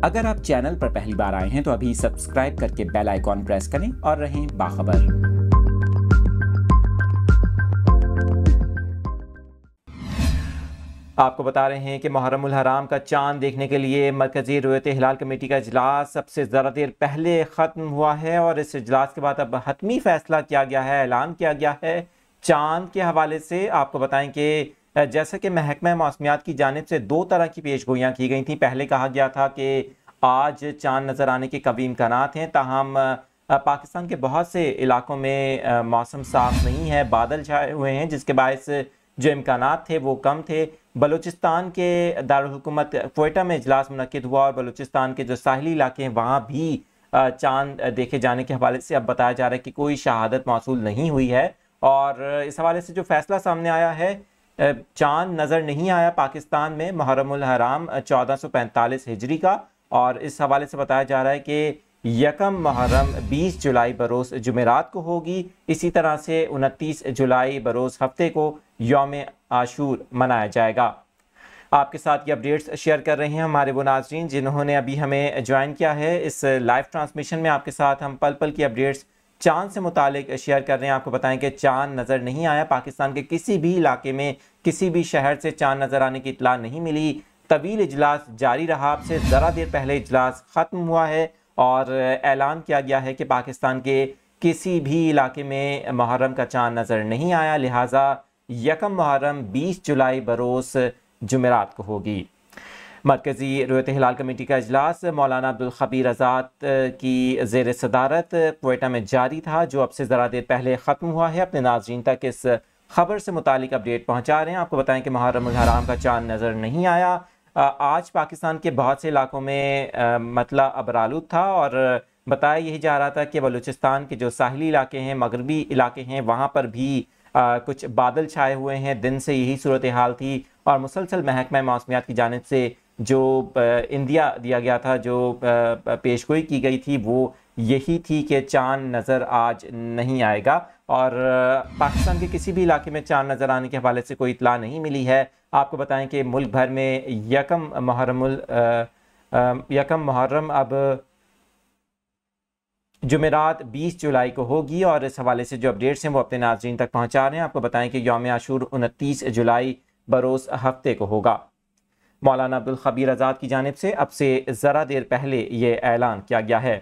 اگر آپ چینل پر پہلی بار آئے ہیں تو ابھی سبسکرائب کر کے بیل آئیکن پریس کریں اور رہیں باخبر۔ آپ کو بتا رہے ہیں کہ محرم الحرام کا چاند دیکھنے کے لیے مرکزی رؤیت ہلال کمیٹی کا اجلاس اب سے ذرا دیر پہلے ختم ہوا ہے اور اس اجلاس کے بعد اب حتمی فیصلہ کیا گیا ہے، اعلان کیا گیا ہے۔ چاند کے حوالے سے آپ کو بتائیں کہ جیسا کہ محکمہ موسمیات کی جانب سے دو طرح کی پیش گوئیاں کی گئی تھیں۔ پہلے کہا گیا تھا کہ آج چاند نظر آنے کے قوی امکانات ہیں، تاہم پاکستان کے بہت سے علاقوں میں موسم صاف نہیں ہے، بادل چھائے ہوئے ہیں، جس کے باعث جو امکانات تھے وہ کم تھے۔ بلوچستان کے دارالحکومت کوئٹہ میں اجلاس منعقد ہوا اور بلوچستان کے جو ساحلی علاقے ہیں وہاں بھی چاند دیکھے جانے کے حوالے سے اب بتایا جا رہا ہے کہ کوئی شہادت موصول نہیں ہوئی ہے، اور اس حوالے سے جو فیصلہ سامنے آیا ہے، چاند نظر نہیں آیا پاکستان میں محرم الحرام 1445 ہجری کا، اور اس حوالے سے بتایا جا رہا ہے کہ یکم محرم 20 جولائی بروز جمعرات کو ہوگی، اسی طرح سے 29 جولائی بروز ہفتے کو یوم عاشور منایا جائے گا۔ آپ کے ساتھ یہ اپڈیٹس شیئر کر رہے ہیں ہمارے وہ ناظرین جنہوں نے ابھی ہمیں جوائن کیا ہے۔ اس لائیو ٹرانسمیشن میں آپ کے ساتھ ہم پل پل کی اپڈیٹس چاند سے متعلق شیئر کر رہے ہیں۔ آپ کو بتائیں کہ چاند نظر نہیں آیا، پاکستان کے کسی بھی علاقے میں کسی بھی شہر سے چاند نظر آنے کی اطلاع نہیں ملی۔ طویل اجلاس جاری رہا، اب سے ذرا دیر پہلے اجلاس ختم ہوا ہے اور اعلان کیا گیا ہے کہ پاکستان کے کسی بھی علاقے میں محرم کا چاند نظر نہیں آیا، لہٰذا یکم محرم 20 جولائی بروز جمعرات کو ہوگی۔ مرکزی رؤیت ہلال کمیٹی کا اجلاس مولانا عبدالخبیر آزاد کی زیر صدارت کوئٹہ میں جاری تھا، جو اب سے ذرا دیر پہلے ختم ہوا ہے۔ اپنے ناظرین تک اس خبر سے متعلق اپڈیٹ پہنچا رہے ہیں۔ آپ کو بتائیں کہ محرم الحرام کا چاند نظر نہیں آیا۔ آج پاکستان کے بہت سے علاقوں میں مطلع ابرآلود تھا، اور بتایا یہی جا رہا تھا کہ بلوچستان کے جو ساحلی علاقے ہیں، مغربی علاقے ہیں، وہاں پر بھی کچھ بادل چھائے ہوئے ہیں۔ دن سے یہی صورتحال تھی، اور مسلسل محکمہ موسمیات کی جانب سے جو اندیا دیا گیا تھا، جو پیشگوئی کی گئی تھی، وہ یہی تھی کہ چاند نظر آج نہیں آئے گا، اور پاکستان کے کسی بھی علاقے میں چاند نظر آنے کے حوالے سے کوئی اطلاع نہیں ملی ہے۔ آپ کو بتائیں کہ ملک بھر میں یکم محرم اب جمعرات 20 جولائی کو ہوگی، اور اس حوالے سے جو اپڈیٹس ہیں وہ اپنے ناظرین تک پہنچا رہے ہیں۔ آپ کو بتائیں کہ یوم عاشور 29 جولائی بروز ہفتے کو ہوگا۔ مولانا عبدالخبیر آزاد کی جانب سے اب سے ذرا دیر پہلے یہ اعلان کیا گیا ہے۔